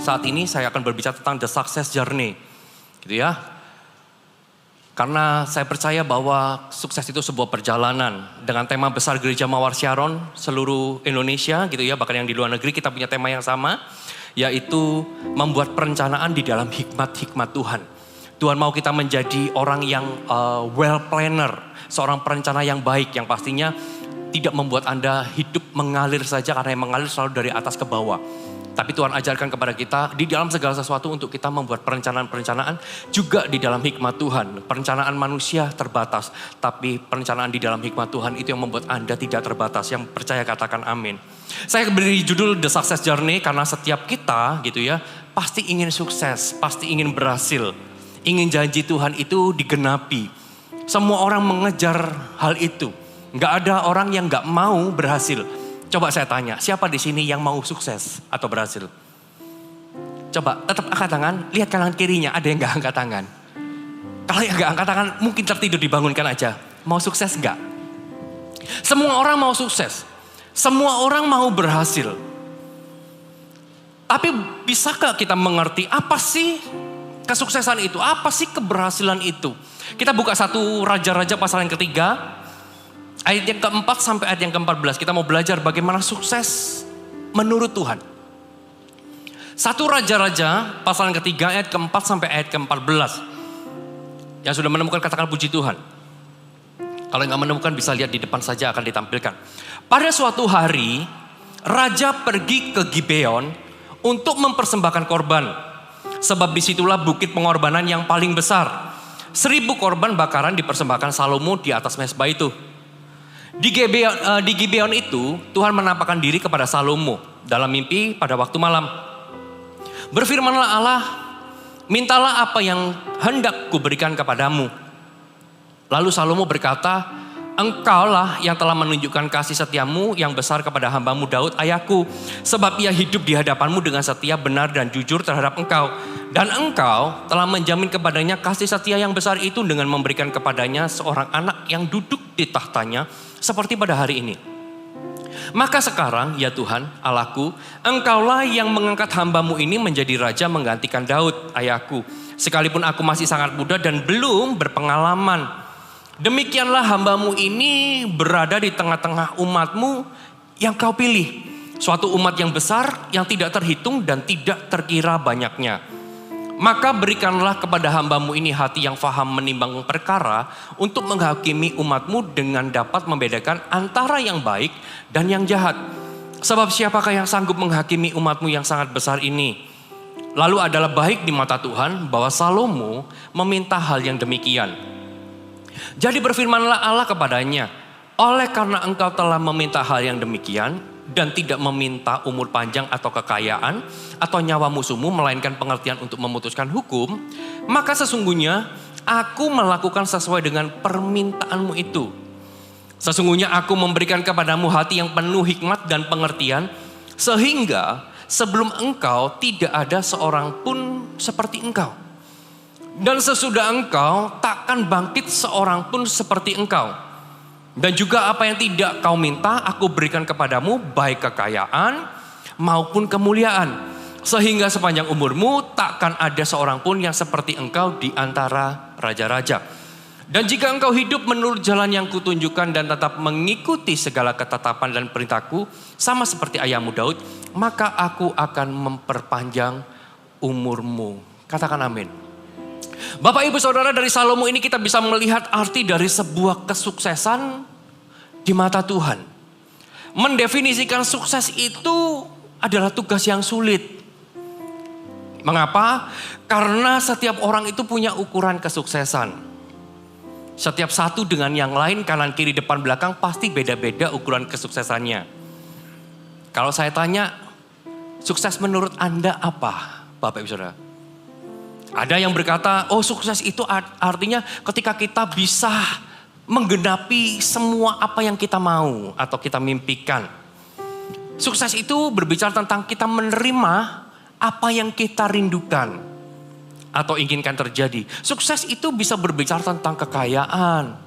saat ini saya akan berbicara tentang the success journey. Gitu ya. Karena saya percaya bahwa sukses itu sebuah perjalanan. Dengan tema besar Gereja Mawar Syaron seluruh Indonesia gitu ya. Bahkan yang di luar negeri kita punya tema yang sama. Yaitu membuat perencanaan di dalam hikmat-hikmat Tuhan. Tuhan mau kita menjadi orang yang well planner. Seorang perencana yang baik yang pastinya tidak membuat Anda hidup mengalir saja karena yang mengalir selalu dari atas ke bawah. Tapi Tuhan ajarkan kepada kita di dalam segala sesuatu untuk kita membuat perencanaan-perencanaan juga di dalam hikmat Tuhan. Perencanaan manusia terbatas, tapi perencanaan di dalam hikmat Tuhan itu yang membuat Anda tidak terbatas. Yang percaya katakan amin. Saya beri judul The Success Journey karena setiap kita gitu ya pasti ingin sukses, pasti ingin berhasil. Ingin janji Tuhan itu digenapi. Semua orang mengejar hal itu. Nggak ada orang yang nggak mau berhasil. Coba saya tanya, siapa di sini yang mau sukses atau berhasil? Coba tetap angkat tangan, lihat kanan kirinya, ada yang nggak angkat tangan. Kalau yang nggak angkat tangan, mungkin tertidur, dibangunkan aja. Mau sukses nggak? Semua orang mau sukses. Semua orang mau berhasil. Tapi bisakah kita mengerti apa sih kesuksesan itu? Apa sih keberhasilan itu? Kita buka 1 Raja-Raja pasal yang ketiga. Ayat yang keempat sampai ayat yang ke-14. Kita mau belajar bagaimana sukses menurut Tuhan. 1 Raja-Raja pasal yang ketiga ayat keempat sampai ayat ke-14. Yang sudah menemukan katakan puji Tuhan. Kalau yang gak menemukan bisa lihat di depan saja akan ditampilkan. Pada suatu hari Raja pergi ke Gibeon untuk mempersembahkan korban. Sebab disitulah bukit pengorbanan yang paling besar. 1000 korban bakaran dipersembahkan Salomo di atas mezbah itu. Di Gibeon itu Tuhan menampakkan diri kepada Salomo dalam mimpi pada waktu malam. Berfirmanlah Allah, mintalah apa yang hendak kuberikan kepadamu. Lalu Salomo berkata, engkaulah yang telah menunjukkan kasih setiamu yang besar kepada hambamu Daud ayahku. Sebab ia hidup di hadapanmu dengan setia, benar dan jujur terhadap engkau. Dan engkau telah menjamin kepadanya kasih setia yang besar itu dengan memberikan kepadanya seorang anak yang duduk di tahtanya seperti pada hari ini. Maka sekarang ya Tuhan Allahku, engkaulah yang mengangkat hambamu ini menjadi raja menggantikan Daud ayahku. Sekalipun aku masih sangat muda dan belum berpengalaman. Demikianlah hambamu ini berada di tengah-tengah umatmu yang kau pilih. Suatu umat yang besar yang tidak terhitung dan tidak terkira banyaknya. Maka berikanlah kepada hambamu ini hati yang faham menimbang perkara untuk menghakimi umatmu dengan dapat membedakan antara yang baik dan yang jahat. Sebab siapakah yang sanggup menghakimi umatmu yang sangat besar ini? Lalu adalah baik di mata Tuhan bahwa Salomo meminta hal yang demikian. Jadi berfirmanlah Allah kepadanya, oleh karena engkau telah meminta hal yang demikian dan tidak meminta umur panjang atau kekayaan atau nyawa musuhmu melainkan pengertian untuk memutuskan hukum, maka sesungguhnya aku melakukan sesuai dengan permintaanmu itu. Sesungguhnya aku memberikan kepadamu hati yang penuh hikmat dan pengertian sehingga sebelum engkau tidak ada seorang pun seperti engkau. Dan sesudah engkau takkan bangkit seorang pun seperti engkau. Dan juga apa yang tidak kau minta aku berikan kepadamu baik kekayaan maupun kemuliaan. Sehingga sepanjang umurmu takkan ada seorang pun yang seperti engkau di antara raja-raja. Dan jika engkau hidup menurut jalan yang kutunjukkan dan tetap mengikuti segala ketetapan dan perintahku sama seperti ayahmu Daud, maka aku akan memperpanjang umurmu. Katakan amin. Bapak ibu saudara, dari Salomo ini kita bisa melihat arti dari sebuah kesuksesan di mata Tuhan. Mendefinisikan sukses itu adalah tugas yang sulit. Mengapa? Karena setiap orang itu punya ukuran kesuksesan. Setiap satu dengan yang lain, kanan kiri depan belakang pasti beda-beda ukuran kesuksesannya. Kalau saya tanya, sukses menurut Anda apa, Bapak ibu saudara? Ada yang berkata, oh sukses itu artinya ketika kita bisa menggenapi semua apa yang kita mau atau kita mimpikan. Sukses itu berbicara tentang kita menerima apa yang kita rindukan atau inginkan terjadi. Sukses itu bisa berbicara tentang kekayaan,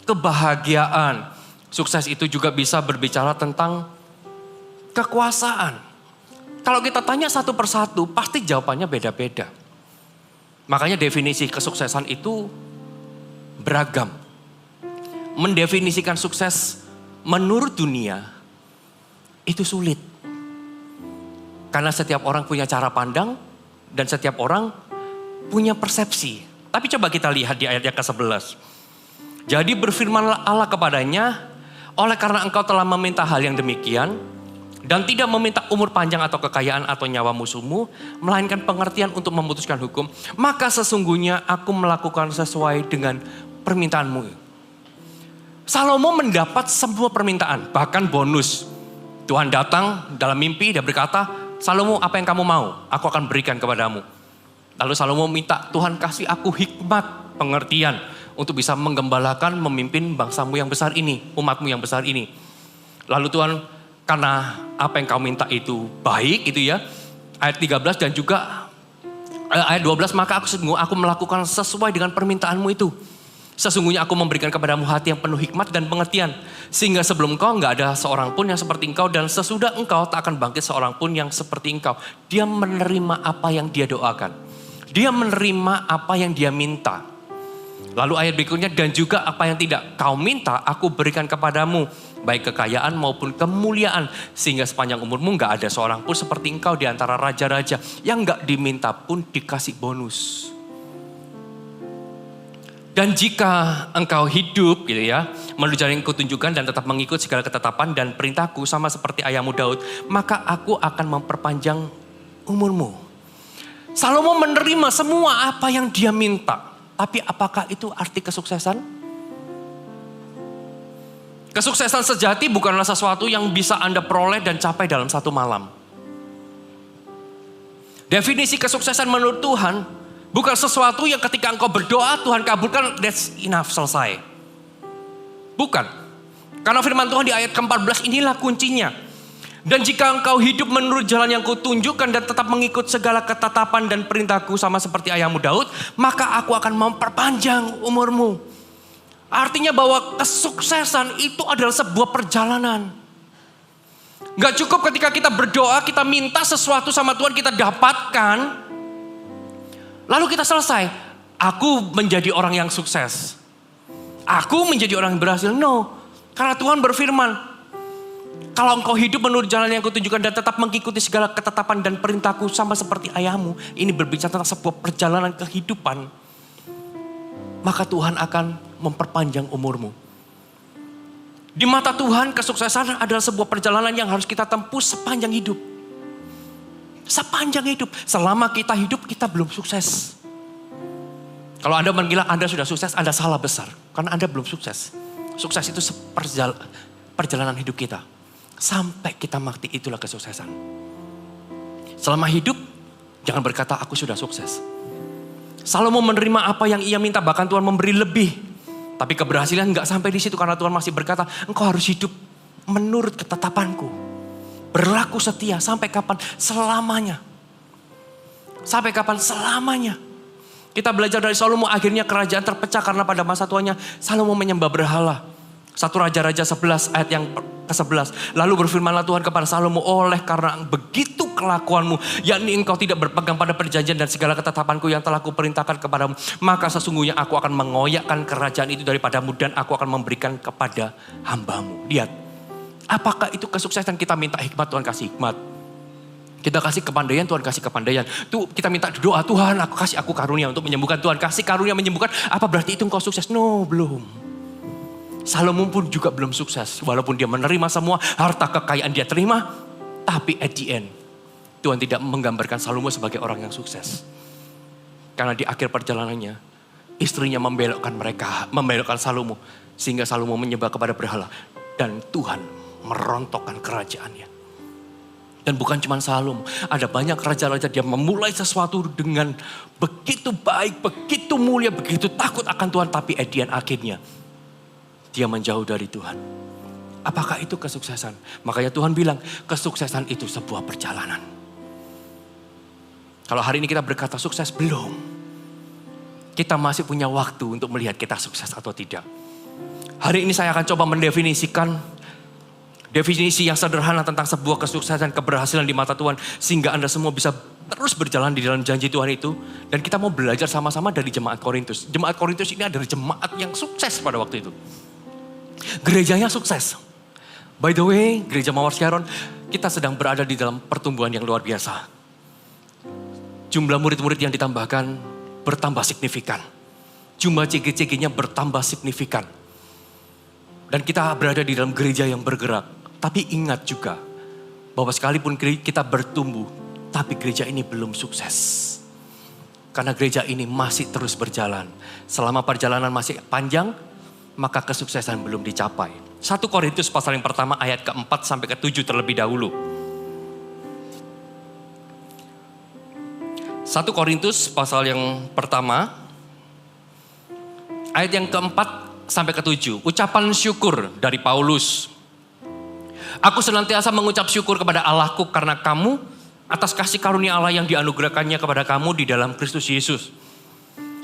kebahagiaan. Sukses itu juga bisa berbicara tentang kekuasaan. Kalau kita tanya satu persatu, pasti jawabannya beda-beda. Makanya definisi kesuksesan itu beragam. Mendefinisikan sukses menurut dunia itu sulit. Karena setiap orang punya cara pandang dan setiap orang punya persepsi. Tapi coba kita lihat di ayat yang ke-11. Jadi berfirmanlah Allah kepadanya, oleh karena engkau telah meminta hal yang demikian dan tidak meminta umur panjang atau kekayaan atau nyawa musuhmu, melainkan pengertian untuk memutuskan hukum, maka sesungguhnya aku melakukan sesuai dengan permintaanmu. Salomo mendapat sebuah permintaan, bahkan bonus. Tuhan datang dalam mimpi, dia berkata, Salomo, apa yang kamu mau? Aku akan berikan kepadamu. Lalu Salomo minta, Tuhan kasih aku hikmat, pengertian untuk bisa menggembalakan, memimpin bangsamu yang besar ini, umatmu yang besar ini. Lalu Tuhan, karena apa yang kau minta itu baik, itu ya. Ayat 13 dan juga ayat 12, maka aku melakukan sesuai dengan permintaanmu itu. Sesungguhnya aku memberikan kepadamu hati yang penuh hikmat dan pengertian. Sehingga sebelum engkau enggak ada seorang pun yang seperti engkau. Dan sesudah engkau tak akan bangkit seorang pun yang seperti engkau. Dia menerima apa yang dia doakan. Dia menerima apa yang dia minta. Lalu ayat berikutnya, dan juga apa yang tidak kau minta aku berikan kepadamu. Baik kekayaan maupun kemuliaan. Sehingga sepanjang umurmu enggak ada seorang pun seperti engkau di antara raja-raja. Yang enggak diminta pun dikasih bonus. Dan jika engkau hidup gitu ya, menurut jalan yang kutunjukkan dan tetap mengikut segala ketetapan dan perintahku sama seperti ayahmu Daud, maka aku akan memperpanjang umurmu. Salomo menerima semua apa yang dia minta. Tapi apakah itu arti kesuksesan? Kesuksesan sejati bukanlah sesuatu yang bisa Anda peroleh dan capai dalam satu malam. Definisi kesuksesan menurut Tuhan bukan sesuatu yang ketika engkau berdoa Tuhan kabulkan, that's enough, selesai. Bukan. Karena firman Tuhan di ayat ke-14 inilah kuncinya. Dan jika engkau hidup menurut jalan yang kutunjukkan dan tetap mengikut segala ketetapan dan perintahku sama seperti ayahmu Daud, maka aku akan memperpanjang umurmu. Artinya bahwa kesuksesan itu adalah sebuah perjalanan. Gak cukup ketika kita berdoa, kita minta sesuatu sama Tuhan, kita dapatkan. Lalu kita selesai. Aku menjadi orang yang sukses. Aku menjadi orang yang berhasil. No. Karena Tuhan berfirman, kalau engkau hidup menurut jalan yang kutunjukkan dan tetap mengikuti segala ketetapan dan perintahku sama seperti ayahmu. Ini berbicara tentang sebuah perjalanan kehidupan. Maka Tuhan akan memperpanjang umurmu. Di mata Tuhan kesuksesan adalah sebuah perjalanan yang harus kita tempuh sepanjang hidup. Sepanjang hidup. Selama kita hidup kita belum sukses. Kalau Anda mengira Anda sudah sukses, Anda salah besar. Karena Anda belum sukses. Sukses itu perjalanan hidup kita. Sampai kita mati, itulah kesuksesan. Selama hidup, jangan berkata aku sudah sukses. Salomo menerima apa yang ia minta, bahkan Tuhan memberi lebih. Tapi keberhasilan enggak sampai di situ karena Tuhan masih berkata, engkau harus hidup menurut ketetapanku. Berlaku setia sampai kapan? Selamanya. Sampai kapan? Selamanya. Kita belajar dari Salomo, akhirnya kerajaan terpecah karena pada masa tuanya Salomo menyembah berhala. 1 Raja-Raja 11 ayat yang ke-11. Lalu berfirmanlah Tuhan kepada Salomo, oleh karena begitu kelakuanmu, yakni engkau tidak berpegang pada perjanjian dan segala ketetapanku yang telah kuperintahkan kepadamu, maka sesungguhnya aku akan mengoyakkan kerajaan itu daripadamu dan aku akan memberikan kepada hambamu. Lihat, apakah itu kesuksesan? Kita minta hikmat, Tuhan kasih hikmat. Kita kasih kepandaian, Tuhan kasih kepandaian. Tuh kita minta doa, Tuhan aku karunia untuk menyembuhkan. Tuhan kasih karunia menyembuhkan. Apa berarti itu engkau sukses? No, belum. Salomo pun juga belum sukses. Walaupun dia menerima semua harta kekayaan dia terima. Tapi at the end, Tuhan tidak menggambarkan Salomo sebagai orang yang sukses. Karena di akhir perjalanannya, istrinya membelokkan Salomo. Sehingga Salomo menyembah kepada berhala. Dan Tuhan merontokkan kerajaannya. Dan bukan cuma Salomo, ada banyak raja-raja dia memulai sesuatu dengan begitu baik, begitu mulia, begitu takut akan Tuhan. Tapi at the end akhirnya, dia menjauh dari Tuhan. Apakah itu kesuksesan? Makanya Tuhan bilang, kesuksesan itu sebuah perjalanan. Kalau hari ini kita berkata sukses, belum. Kita masih punya waktu untuk melihat kita sukses atau tidak. Hari ini saya akan coba mendefinisikan Definisi yang sederhana tentang sebuah kesuksesan, keberhasilan di mata Tuhan. Sehingga Anda semua bisa terus berjalan di dalam janji Tuhan itu. Dan kita mau belajar sama-sama dari jemaat Korintus. Jemaat Korintus ini adalah jemaat yang sukses pada waktu itu. Gerejanya sukses. By the way, gereja Mawar Syaron, kita sedang berada di dalam pertumbuhan yang luar biasa. Jumlah murid-murid yang ditambahkan bertambah signifikan. Jumlah CG-CG-nya bertambah signifikan. Dan kita berada di dalam gereja yang bergerak. Tapi ingat juga bahwa sekalipun kita bertumbuh, tapi gereja ini belum sukses. Karena gereja ini masih terus berjalan. Selama perjalanan masih panjang, maka kesuksesan belum dicapai. 1 Korintus pasal yang pertama ayat ke-4 sampai ke-7 terlebih dahulu. 1 Korintus pasal yang pertama ayat yang ke-4 sampai ke-7. Ucapan syukur dari Paulus. Aku senantiasa mengucap syukur kepada Allahku karena kamu atas kasih karunia Allah yang dianugerahkannya kepada kamu di dalam Kristus Yesus.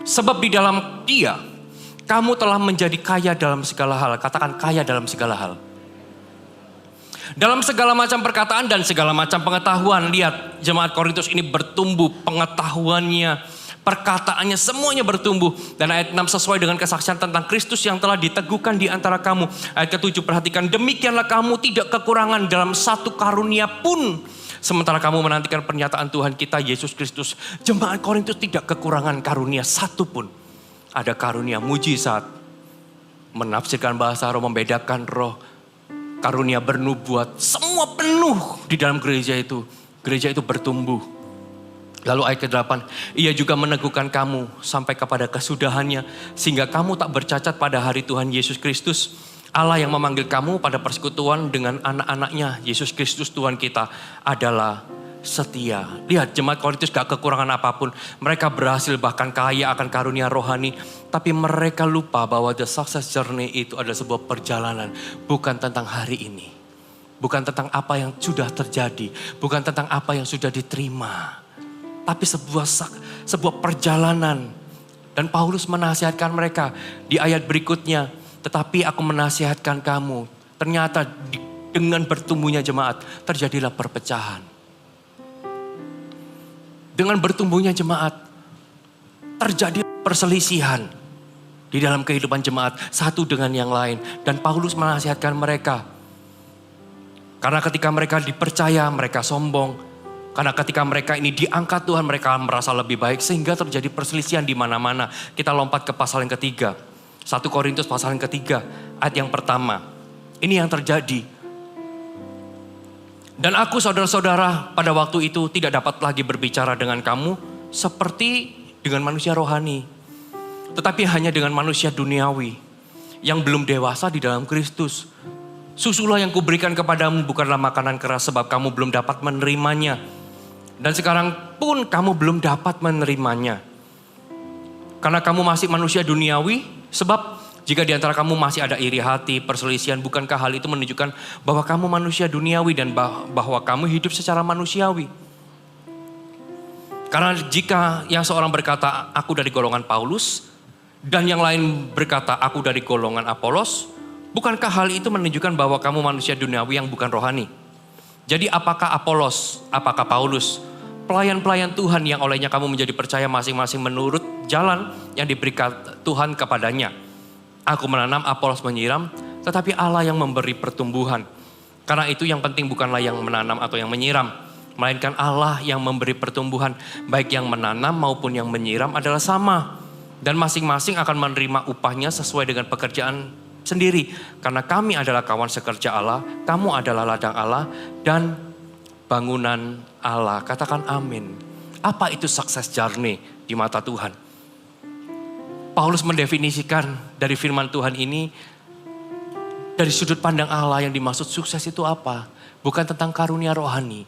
Sebab di dalam Dia, kamu telah menjadi kaya dalam segala hal. Katakan kaya dalam segala hal. Dalam segala macam perkataan dan segala macam pengetahuan. Lihat, jemaat Korintus ini bertumbuh pengetahuannya. Perkataannya semuanya bertumbuh. Dan ayat 6 sesuai dengan kesaksian tentang Kristus yang telah diteguhkan di antara kamu. Ayat ke-7 perhatikan. Demikianlah kamu tidak kekurangan dalam satu karunia pun. Sementara kamu menantikan pernyataan Tuhan kita Yesus Kristus. Jemaat Korintus tidak kekurangan karunia satu pun. Ada karunia mujizat. Menafsirkan bahasa roh, membedakan roh. Karunia bernubuat. Semua penuh di dalam gereja itu. Gereja itu bertumbuh. Lalu ayat ke-8, ia juga meneguhkan kamu sampai kepada kesudahannya. Sehingga kamu tak bercacat pada hari Tuhan Yesus Kristus. Allah yang memanggil kamu pada persekutuan dengan anak-anaknya. Yesus Kristus Tuhan kita adalah setia. Lihat jemaat Korintus gak kekurangan apapun. Mereka berhasil bahkan kaya akan karunia rohani. Tapi mereka lupa bahwa the success journey itu adalah sebuah perjalanan. Bukan tentang hari ini. Bukan tentang apa yang sudah terjadi. Bukan tentang apa yang sudah diterima. Tapi sebuah perjalanan. Dan Paulus menasihatkan mereka di ayat berikutnya. Tetapi aku menasihatkan kamu. Ternyata dengan bertumbuhnya jemaat terjadilah perpecahan. Dengan bertumbuhnya jemaat terjadi perselisihan di dalam kehidupan jemaat satu dengan yang lain. Dan Paulus menasihatkan mereka. Karena ketika mereka dipercaya mereka sombong. Karena ketika mereka ini diangkat Tuhan, mereka merasa lebih baik. Sehingga terjadi perselisihan di mana-mana. Kita lompat ke pasal yang ketiga. 1 Korintus pasal yang ketiga, ayat yang pertama. Ini yang terjadi. Dan aku saudara-saudara pada waktu itu tidak dapat lagi berbicara dengan kamu seperti dengan manusia rohani. Tetapi hanya dengan manusia duniawi. Yang belum dewasa di dalam Kristus. Susulah yang kuberikan kepadamu bukanlah makanan keras sebab kamu belum dapat menerimanya. Dan sekarang pun kamu belum dapat menerimanya. Karena kamu masih manusia duniawi. Sebab jika di antara kamu masih ada iri hati, perselisihan. Bukankah hal itu menunjukkan bahwa kamu manusia duniawi dan bahwa kamu hidup secara manusiawi. Karena jika yang seorang berkata aku dari golongan Paulus. Dan yang lain berkata aku dari golongan Apolos. Bukankah hal itu menunjukkan bahwa kamu manusia duniawi yang bukan rohani. Jadi apakah Apolos, apakah Paulus, pelayan-pelayan Tuhan yang olehnya kamu menjadi percaya masing-masing menurut jalan yang diberikan Tuhan kepadanya. Aku menanam, Apolos menyiram, tetapi Allah yang memberi pertumbuhan. Karena itu yang penting bukanlah yang menanam atau yang menyiram, melainkan Allah yang memberi pertumbuhan. Baik yang menanam maupun yang menyiram adalah sama. Dan masing-masing akan menerima upahnya sesuai dengan pekerjaan sendiri. Karena kami adalah kawan sekerja Allah, kamu adalah ladang Allah dan bangunan Allah. Katakan amin. Apa itu sukses journey di mata Tuhan? Paulus mendefinisikan dari firman Tuhan ini, dari sudut pandang Allah yang dimaksud sukses itu apa? Bukan tentang karunia rohani.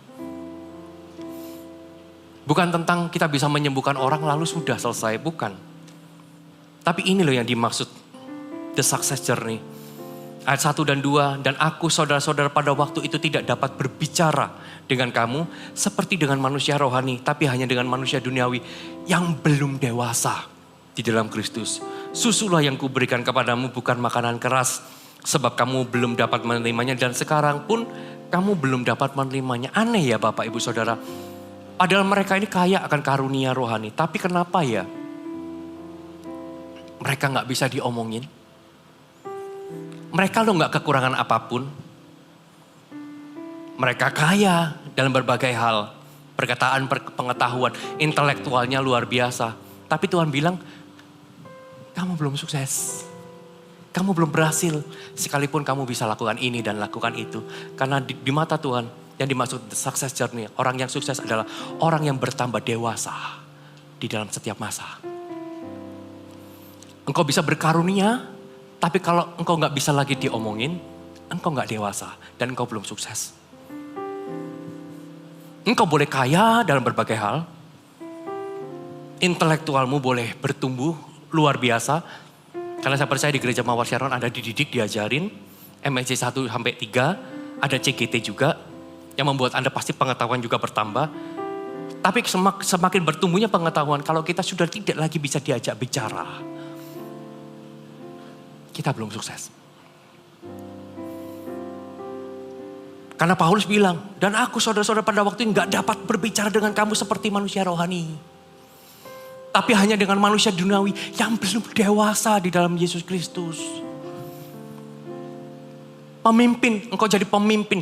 Bukan tentang kita bisa menyembuhkan orang lalu sudah selesai, bukan. Tapi ini loh yang dimaksud the success journey. Ayat 1 dan 2, dan aku saudara-saudara pada waktu itu tidak dapat berbicara dengan kamu seperti dengan manusia rohani, tapi hanya dengan manusia duniawi yang belum dewasa di dalam Kristus. Susulah yang kuberikan kepadamu bukan makanan keras, Sebab kamu belum dapat menerimanya dan sekarang pun kamu belum dapat menerimanya. Aneh ya Bapak Ibu Saudara. Padahal mereka ini kaya akan karunia rohani. Tapi kenapa ya mereka gak bisa diomongin? Mereka gak kekurangan apapun. Mereka kaya dalam berbagai hal. Perkataan, pengetahuan, intelektualnya luar biasa. Tapi Tuhan bilang, kamu belum sukses. Kamu belum berhasil. Sekalipun kamu bisa lakukan ini dan lakukan itu. Karena di mata Tuhan, yang dimaksud success journey, orang yang sukses adalah orang yang bertambah dewasa di dalam setiap masa. Engkau bisa berkarunia, tapi kalau engkau gak bisa lagi diomongin, engkau gak dewasa dan engkau belum sukses. Engkau boleh kaya dalam berbagai hal. Intelektualmu boleh bertumbuh luar biasa. Karena saya percaya di gereja Mawar Sharon ada dididik, diajarin. MSC 1-3, ada CGT juga. Yang membuat Anda pasti pengetahuan juga bertambah. Tapi semakin bertumbuhnya pengetahuan kalau kita sudah tidak lagi bisa diajak bicara. Kita belum sukses. Karena Paulus bilang, dan aku saudara-saudara pada waktu ini gak dapat berbicara dengan kamu seperti manusia rohani. Tapi hanya dengan manusia duniawi yang belum dewasa di dalam Yesus Kristus. Pemimpin, engkau jadi pemimpin.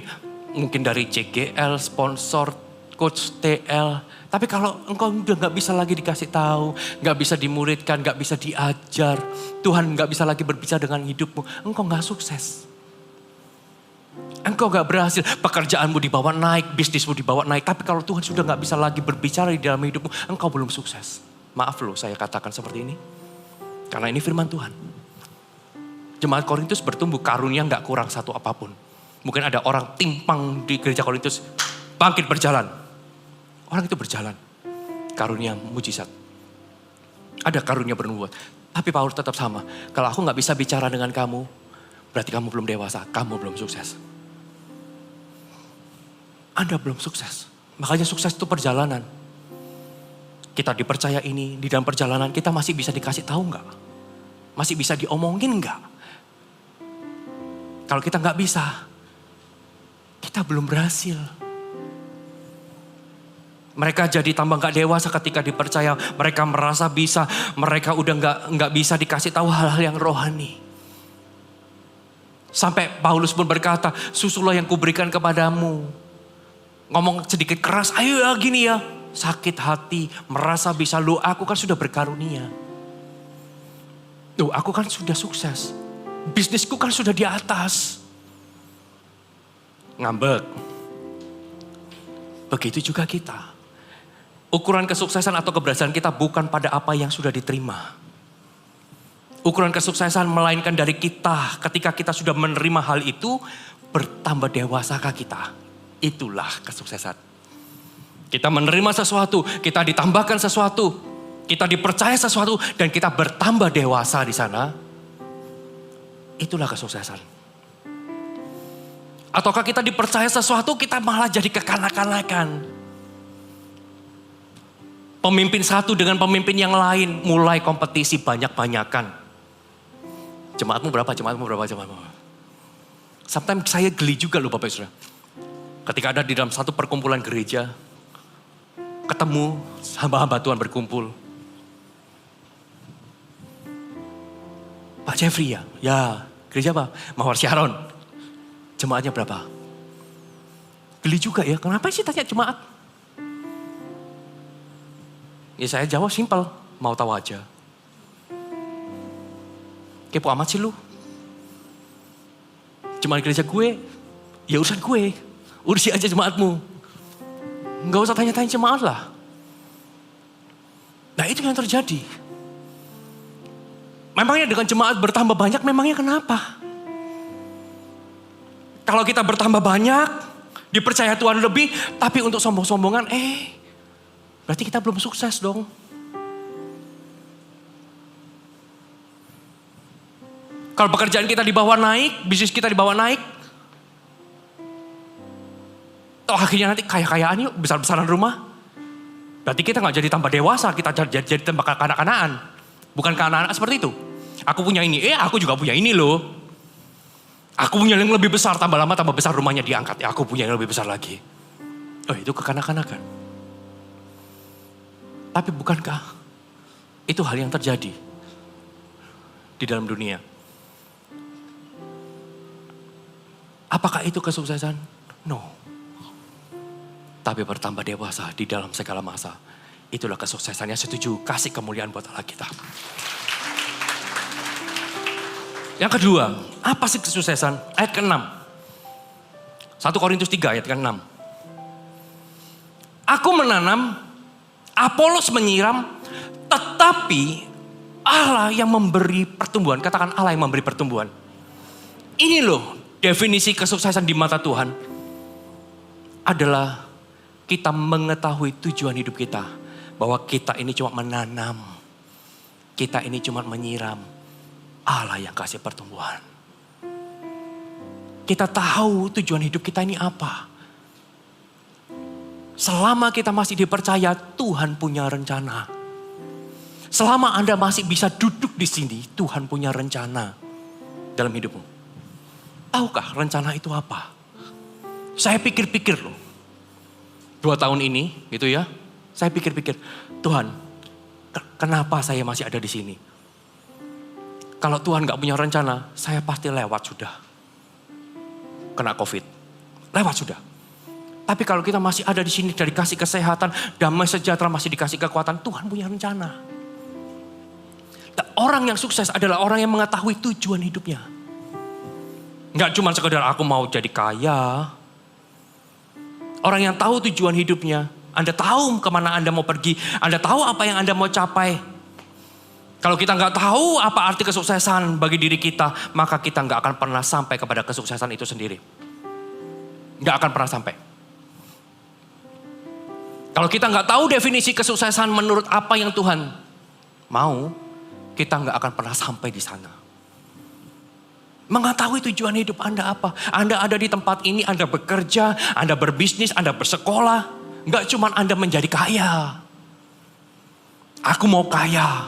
Mungkin dari CGL, sponsor, coach TL. Tapi kalau engkau udah gak bisa lagi dikasih tahu, gak bisa dimuridkan, gak bisa diajar. Tuhan gak bisa lagi berbicara dengan hidupmu, engkau gak sukses. Engkau gak berhasil, pekerjaanmu dibawa naik, bisnismu dibawa naik. Tapi kalau Tuhan sudah gak bisa lagi berbicara di dalam hidupmu, engkau belum sukses. Maaf loh saya katakan seperti ini. Karena ini firman Tuhan. Jemaat Korintus bertumbuh, karunia gak kurang satu apapun. Mungkin ada orang timpang di gereja Korintus, bangkit berjalan. Orang itu berjalan, karunia mujizat. Ada karunia bernubuat. Tapi Paulus tetap sama, kalau aku gak bisa bicara dengan kamu, berarti kamu belum dewasa, kamu belum sukses. Anda belum sukses. Makanya sukses itu perjalanan. Kita dipercaya ini, di dalam perjalanan kita masih bisa dikasih tahu nggak? Masih bisa diomongin nggak? Kalau kita nggak bisa, kita belum berhasil. Mereka jadi tambah nggak dewasa ketika dipercaya. Mereka merasa bisa, mereka udah nggak bisa dikasih tahu hal-hal yang rohani. Sampai Paulus pun berkata, susulah yang kuberikan kepadamu. Ngomong sedikit keras, ayo ya gini ya. Sakit hati, merasa bisa. Loh aku kan sudah berkarunia. Loh aku kan sudah sukses. Bisnisku kan sudah di atas. Ngambek. Begitu juga kita. Ukuran kesuksesan atau keberhasilan kita bukan pada apa yang sudah diterima. Ukuran kesuksesan melainkan dari kita. Ketika kita sudah menerima hal itu, bertambah dewasakah kita? Itulah kesuksesan. Kita menerima sesuatu, kita ditambahkan sesuatu, kita dipercaya sesuatu, dan kita bertambah dewasa di sana. Itulah kesuksesan. Ataukah kita dipercaya sesuatu, kita malah jadi kekanak-kanakan. Pemimpin satu dengan pemimpin yang lain mulai kompetisi banyak-banyakan. Jemaatmu berapa? Sometimes saya geli juga loh Bapak Saudara. Ketika ada di dalam satu perkumpulan gereja, ketemu hamba-hamba Tuhan berkumpul. Pak Jeffrey ya? Ya, gereja apa? Mawar Sharon. Jemaatnya berapa? Geli juga ya, kenapa sih tanya jemaat? Ya saya jawab simpel, mau tahu aja. Kepo amat sih lu. Jemaat gereja gue, ya urusan gue. Urus aja jemaatmu. Gak usah tanya-tanya jemaat lah. Nah itu yang terjadi. Memangnya dengan jemaat bertambah banyak, memangnya kenapa? Kalau kita bertambah banyak, dipercaya Tuhan lebih, tapi untuk sombong-sombongan, berarti kita belum sukses dong. Kalau pekerjaan kita dibawa naik, bisnis kita dibawa naik, toh akhirnya nanti kaya-kayaan yuk, besar-besaran rumah. Berarti kita gak jadi tambah dewasa, kita jadi tambah kanak-kanakan. Bukan kanak-kanak seperti itu. Aku punya ini, aku juga punya ini loh. Aku punya yang lebih besar, tambah lama tambah besar rumahnya diangkat. Ya, aku punya yang lebih besar lagi. Oh, itu kekanak-kanakan. Tapi bukankah itu hal yang terjadi di dalam dunia? Apakah itu kesuksesan? No. Tapi bertambah dewasa di dalam segala masa. Itulah kesuksesannya. Setuju, kasih kemuliaan buat Allah kita. Yang kedua, apa sih kesuksesan? Ayat ke-6. 1 Korintus 3 ayat ke-6. Aku menanam, Apolos menyiram, tetapi Allah yang memberi pertumbuhan. Katakan Allah yang memberi pertumbuhan. Ini loh definisi kesuksesan di mata Tuhan. Adalah kita mengetahui tujuan hidup kita. Bahwa kita ini cuma menanam. Kita ini cuma menyiram. Allah yang kasih pertumbuhan. Kita tahu tujuan hidup kita ini apa. Selama kita masih dipercaya, Tuhan punya rencana. Selama Anda masih bisa duduk di sini, Tuhan punya rencana dalam hidupmu. Tahukah rencana itu apa? Saya pikir-pikir loh. 2 tahun ini gitu ya, saya pikir-pikir, Tuhan, kenapa saya masih ada di sini? Kalau Tuhan gak punya rencana, saya pasti lewat sudah. Kena COVID, lewat sudah. Tapi kalau kita masih ada di sini dari kasih kesehatan, damai sejahtera, masih dikasih kekuatan, Tuhan punya rencana. Dan orang yang sukses adalah orang yang mengetahui tujuan hidupnya. Gak cuma sekedar aku mau jadi kaya. Orang yang tahu tujuan hidupnya, Anda tahu kemana Anda mau pergi, Anda tahu apa yang Anda mau capai. Kalau kita gak tahu apa arti kesuksesan bagi diri kita, maka kita gak akan pernah sampai kepada kesuksesan itu sendiri. Gak akan pernah sampai. Kalau kita nggak tahu definisi kesuksesan menurut apa yang Tuhan mau, kita nggak akan pernah sampai di sana. Mengetahui tujuan hidup Anda apa. Anda ada di tempat ini, Anda bekerja, Anda berbisnis, Anda bersekolah. Nggak cuma Anda menjadi kaya. Aku mau kaya.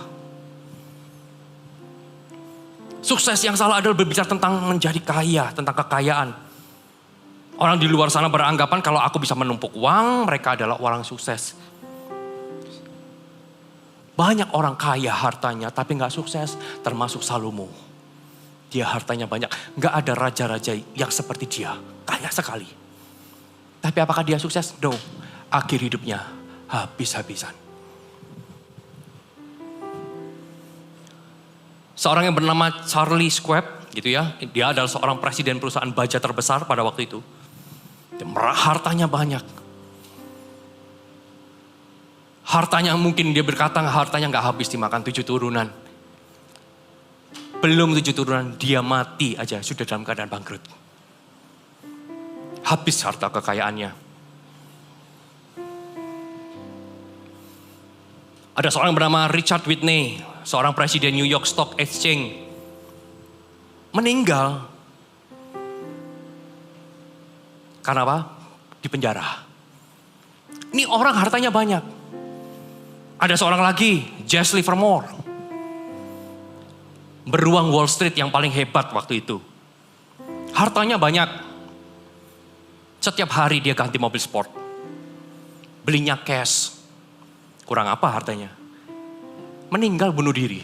Sukses yang salah adalah berbicara tentang menjadi kaya, tentang kekayaan. Orang di luar sana beranggapan kalau aku bisa menumpuk uang, mereka adalah orang sukses. Banyak orang kaya hartanya tapi gak sukses, termasuk Salomo. Dia hartanya banyak, gak ada raja-raja yang seperti dia, kaya sekali. Tapi apakah dia sukses? No, akhir hidupnya habis-habisan. Seorang yang bernama Charlie Schwab, gitu ya, dia adalah seorang presiden perusahaan baja terbesar pada waktu itu. Hartanya banyak. Hartanya mungkin dia berkata hartanya gak habis dimakan 7 turunan. Belum 7 turunan dia mati aja sudah dalam keadaan bangkrut. Habis harta kekayaannya. Ada seorang bernama Richard Whitney, seorang presiden New York Stock Exchange. Meninggal. Karena apa? Di penjara. Ini orang hartanya banyak. Ada seorang lagi, Jesse Livermore. Beruang Wall Street yang paling hebat waktu itu. Hartanya banyak. Setiap hari dia ganti mobil sport. Belinya cash. Kurang apa hartanya? Meninggal bunuh diri.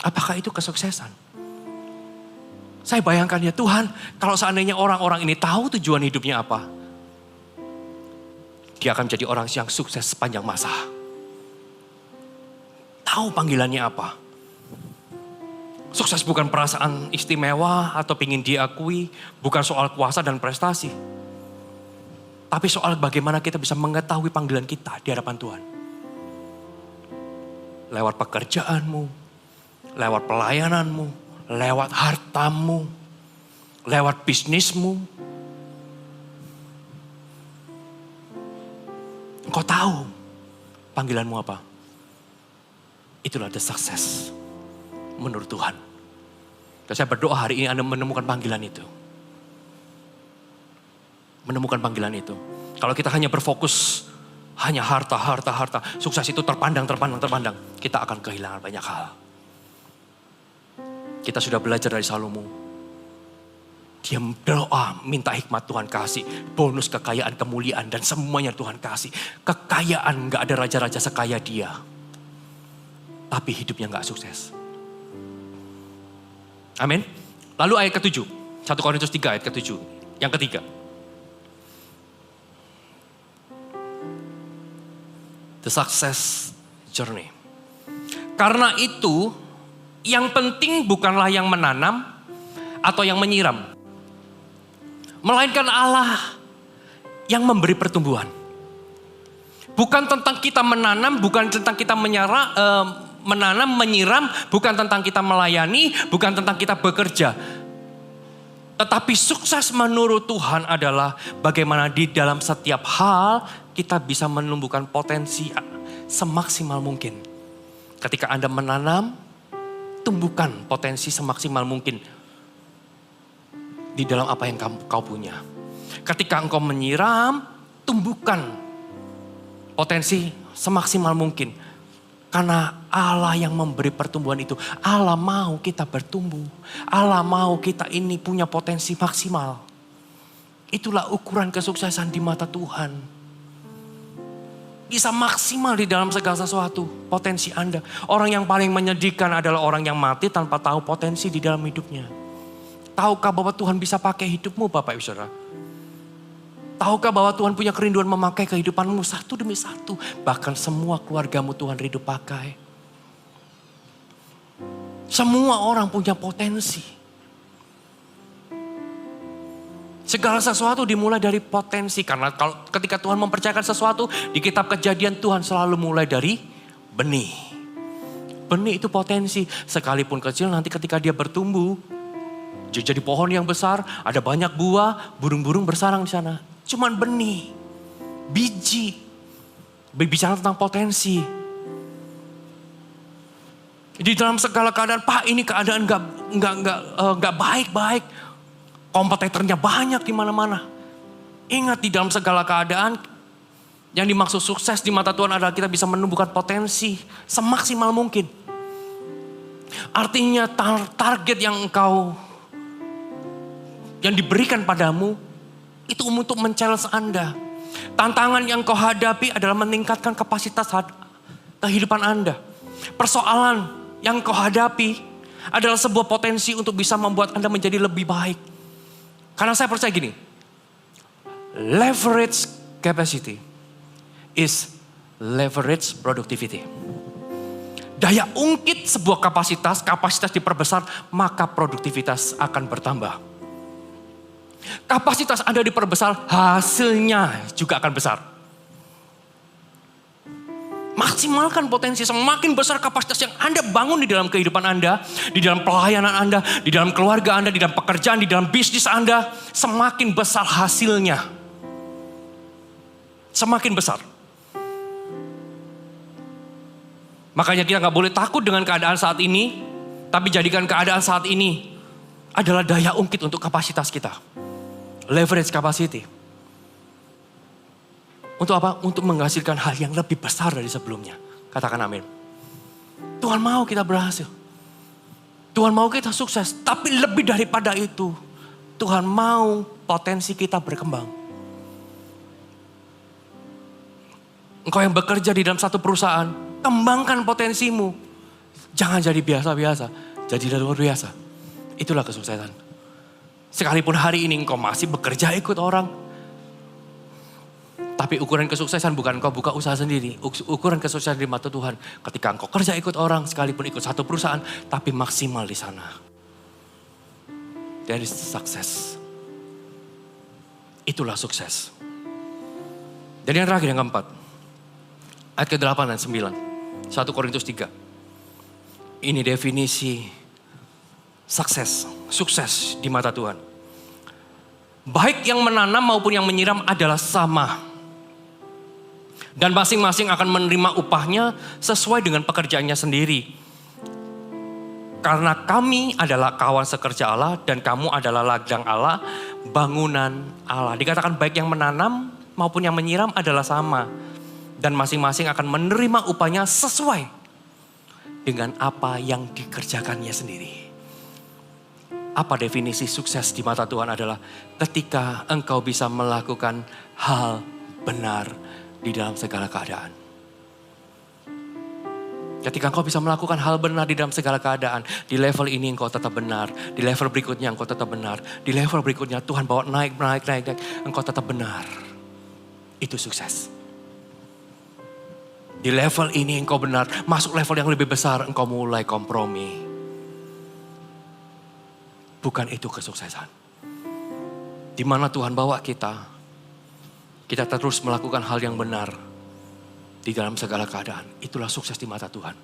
Apakah itu kesuksesan? Saya bayangkan ya Tuhan, kalau seandainya orang-orang ini tahu tujuan hidupnya apa. Dia akan menjadi orang yang sukses sepanjang masa. Tahu panggilannya apa. Sukses bukan perasaan istimewa atau ingin diakui. Bukan soal kuasa dan prestasi. Tapi soal bagaimana kita bisa mengetahui panggilan kita di hadapan Tuhan. Lewat pekerjaanmu, lewat pelayananmu, lewat hartamu, lewat bisnismu. Engkau tahu panggilanmu apa. Itulah the success menurut Tuhan. Dan saya berdoa hari ini Anda menemukan panggilan itu. Menemukan panggilan itu. Kalau kita hanya berfokus, hanya harta, sukses itu terpandang. Kita akan kehilangan banyak hal. Kita sudah belajar dari Salomo. Dia berdoa, minta hikmat Tuhan kasih. Bonus kekayaan, kemuliaan, dan semuanya Tuhan kasih. Kekayaan, gak ada raja-raja sekaya dia. Tapi hidupnya gak sukses. Amin. Lalu ayat ke-7. 1 Korintus 3 ayat ke-7. Yang ketiga. The success journey. Karena itu, yang penting bukanlah yang menanam atau yang menyiram. Melainkan Allah yang memberi pertumbuhan. Bukan tentang kita menanam, bukan tentang kita menanam, menyiram, bukan tentang kita melayani, bukan tentang kita bekerja. Tetapi sukses menurut Tuhan adalah bagaimana di dalam setiap hal kita bisa menumbuhkan potensi semaksimal mungkin. Ketika Anda menanam, tumbuhkan potensi semaksimal mungkin di dalam apa yang kau punya. Ketika engkau menyiram, tumbuhkan potensi semaksimal mungkin. Karena Allah yang memberi pertumbuhan itu. Allah mau kita bertumbuh. Allah mau kita ini punya potensi maksimal. Itulah ukuran kesuksesan di mata Tuhan. Bisa maksimal di dalam segala sesuatu. Potensi Anda. Orang yang paling menyedihkan adalah orang yang mati tanpa tahu potensi di dalam hidupnya. Tahukah bahwa Tuhan bisa pakai hidupmu Bapak Ibu Saudara? Tahukah bahwa Tuhan punya kerinduan memakai kehidupanmu satu demi satu. Bahkan semua keluargamu Tuhan rindu pakai. Semua orang punya potensi. Segala sesuatu dimulai dari potensi. Karena kalau ketika Tuhan mempercayakan sesuatu, di kitab Kejadian Tuhan selalu mulai dari benih. Benih itu potensi. Sekalipun kecil nanti ketika dia bertumbuh, jadi pohon yang besar, ada banyak buah, burung-burung bersarang di sana. Cuman benih, biji. Berbicara tentang potensi. Di dalam segala keadaan, Pak ini keadaan nggak baik-baik. Kompetitornya banyak di mana-mana. Ingat di dalam segala keadaan, yang dimaksud sukses di mata Tuhan adalah kita bisa menumbuhkan potensi semaksimal mungkin. Artinya target yang diberikan padamu, itu untuk men-challenge Anda. Tantangan yang kau hadapi adalah meningkatkan kapasitas kehidupan Anda. Persoalan yang kau hadapi adalah sebuah potensi untuk bisa membuat Anda menjadi lebih baik. Karena saya percaya gini, leverage capacity is leverage productivity. Daya ungkit sebuah kapasitas diperbesar, maka produktivitas akan bertambah. Kapasitas Anda diperbesar, hasilnya juga akan besar. Maksimalkan potensi, semakin besar kapasitas yang Anda bangun di dalam kehidupan Anda, di dalam pelayanan Anda, di dalam keluarga Anda, di dalam pekerjaan, di dalam bisnis Anda, semakin besar hasilnya. Semakin besar. Makanya kita gak boleh takut dengan keadaan saat ini, tapi jadikan keadaan saat ini adalah daya ungkit untuk kapasitas kita. Leverage capacity. Untuk apa? Untuk menghasilkan hal yang lebih besar dari sebelumnya. Katakan amin. Tuhan mau kita berhasil. Tuhan mau kita sukses. Tapi lebih daripada itu, Tuhan mau potensi kita berkembang. Engkau yang bekerja di dalam satu perusahaan, kembangkan potensimu. Jangan jadi biasa-biasa, jadi luar biasa. Itulah kesuksesan. Sekalipun hari ini engkau masih bekerja ikut orang. Tapi ukuran kesuksesan bukan engkau buka usaha sendiri. Ukuran kesuksesan di mata Tuhan. Ketika engkau kerja ikut orang, sekalipun ikut satu perusahaan, tapi maksimal di sana. That is success. Itulah sukses. Dan yang terakhir, yang keempat. Ayat ke-8 dan 9. 1 Korintus 3. Ini definisi sukses di mata Tuhan. Baik yang menanam maupun yang menyiram adalah sama. Dan masing-masing akan menerima upahnya sesuai dengan pekerjaannya sendiri. Karena kami adalah kawan sekerja Allah dan kamu adalah ladang Allah, bangunan Allah. Dikatakan baik yang menanam maupun yang menyiram adalah sama. Dan masing-masing akan menerima upahnya sesuai dengan apa yang dikerjakannya sendiri. Apa definisi sukses di mata Tuhan adalah ketika engkau bisa melakukan hal benar di dalam segala keadaan. Ketika engkau bisa melakukan hal benar di dalam segala keadaan, di level ini engkau tetap benar, di level berikutnya engkau tetap benar, di level berikutnya Tuhan bawa naik, engkau tetap benar. Itu sukses. Di level ini engkau benar, masuk level yang lebih besar engkau mulai kompromi. Bukan itu kesuksesan. Di mana Tuhan bawa kita terus melakukan hal yang benar di dalam segala keadaan. Itulah sukses di mata Tuhan.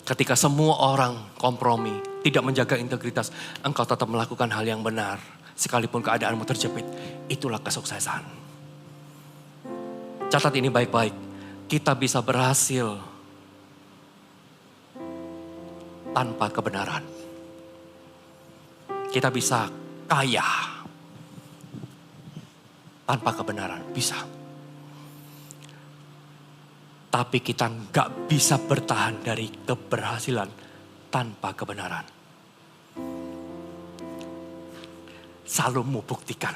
Ketika semua orang kompromi, tidak menjaga integritas, engkau tetap melakukan hal yang benar. Sekalipun keadaanmu terjepit, itulah kesuksesan. Catat ini baik-baik. Kita bisa berhasil tanpa kebenaran. Kita bisa kaya tanpa kebenaran, bisa. Tapi kita nggak bisa bertahan dari keberhasilan tanpa kebenaran. Salomo buktikan.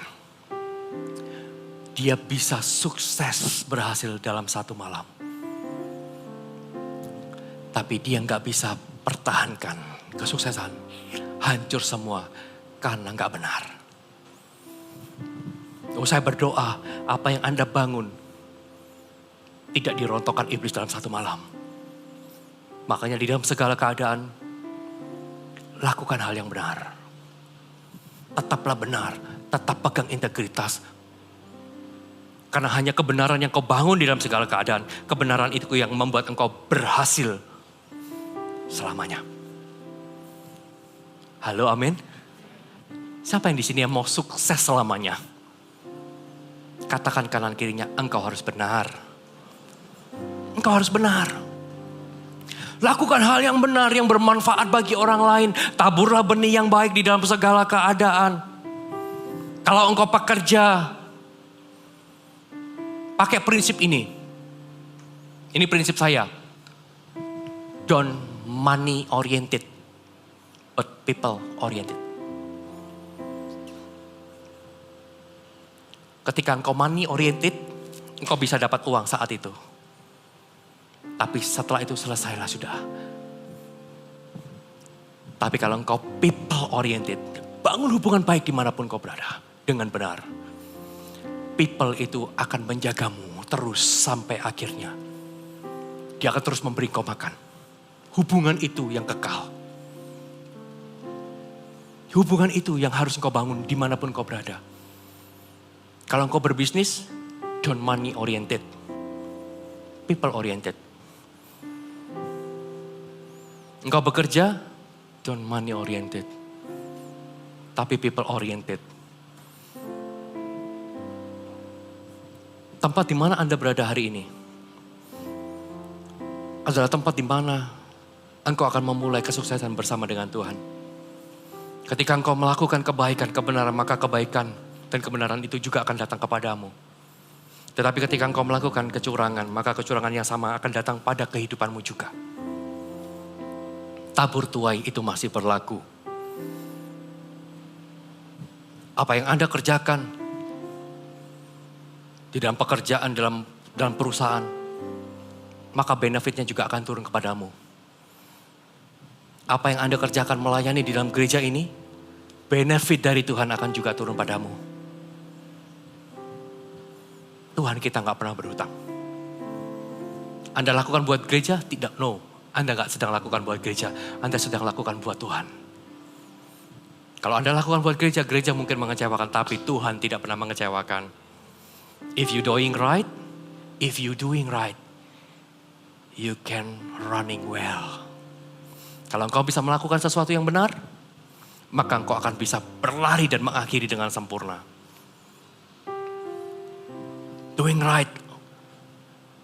Dia bisa sukses berhasil dalam satu malam. Tapi dia nggak bisa pertahankan kesuksesan. Hancur semua karena nggak benar. Saya berdoa apa yang Anda bangun tidak dirontokkan iblis dalam satu malam. Makanya di dalam segala keadaan lakukan hal yang benar. Tetaplah benar, tetap pegang integritas. Karena hanya kebenaran yang kau bangun di dalam segala keadaan, kebenaran itu yang membuat engkau berhasil selamanya. Halo, amin. Siapa yang di sini yang mau sukses selamanya? Katakan kanan kirinya, engkau harus benar. Engkau harus benar. Lakukan hal yang benar, yang bermanfaat bagi orang lain. Taburlah benih yang baik di dalam segala keadaan. Kalau engkau pekerja, pakai prinsip ini. Ini prinsip saya. Don't money oriented, but people oriented. Ketika engkau money oriented, engkau bisa dapat uang saat itu. Tapi setelah itu selesailah sudah. Tapi kalau engkau people oriented, bangun hubungan baik dimanapun kau berada dengan benar. People itu akan menjagamu terus sampai akhirnya. Dia akan terus memberi kau makan. Hubungan itu yang kekal. Hubungan itu yang harus engkau bangun dimanapun kau berada. Kalau engkau berbisnis, don't money oriented, people oriented. Engkau bekerja, don't money oriented, tapi people oriented. Tempat di mana Anda berada hari ini adalah tempat di mana engkau akan memulai kesuksesan bersama dengan Tuhan. Ketika engkau melakukan kebaikan, kebenaran, maka kebaikan dan kebenaran itu juga akan datang kepadamu. Tetapi ketika engkau melakukan kecurangan, maka kecurangan yang sama akan datang pada kehidupanmu juga. Tabur tuai itu masih berlaku. Apa yang Anda kerjakan di dalam pekerjaan, dalam perusahaan, maka benefitnya juga akan turun kepadamu. Apa yang Anda kerjakan melayani di dalam gereja ini, benefit dari Tuhan akan juga turun padamu. Tuhan kita gak pernah berhutang. Anda lakukan buat gereja? Tidak, no. Anda gak sedang lakukan buat gereja. Anda sedang lakukan buat Tuhan. Kalau Anda lakukan buat gereja, gereja mungkin mengecewakan. Tapi Tuhan tidak pernah mengecewakan. If you doing right, you can running well. Kalau engkau bisa melakukan sesuatu yang benar, maka engkau akan bisa berlari dan mengakhiri dengan sempurna. Doing right,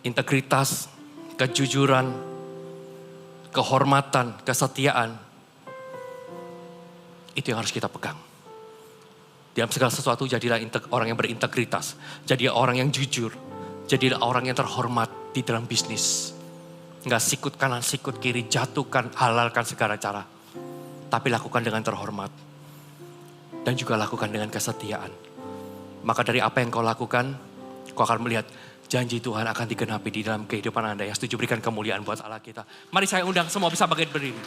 integritas, kejujuran, kehormatan, kesetiaan, itu yang harus kita pegang. Dalam segala sesuatu jadilah orang yang berintegritas, jadilah orang yang jujur, jadilah orang yang terhormat di dalam bisnis. Enggak sikut kanan, sikut kiri, jatuhkan, halalkan segala cara. tapi lakukan dengan terhormat. Dan juga lakukan dengan kesetiaan. Maka dari apa yang kau lakukan, kau akan melihat janji Tuhan akan digenapi di dalam kehidupan Anda. Yang setuju berikan kemuliaan buat Allah kita. Mari saya undang semua bisa bangkit berdiri.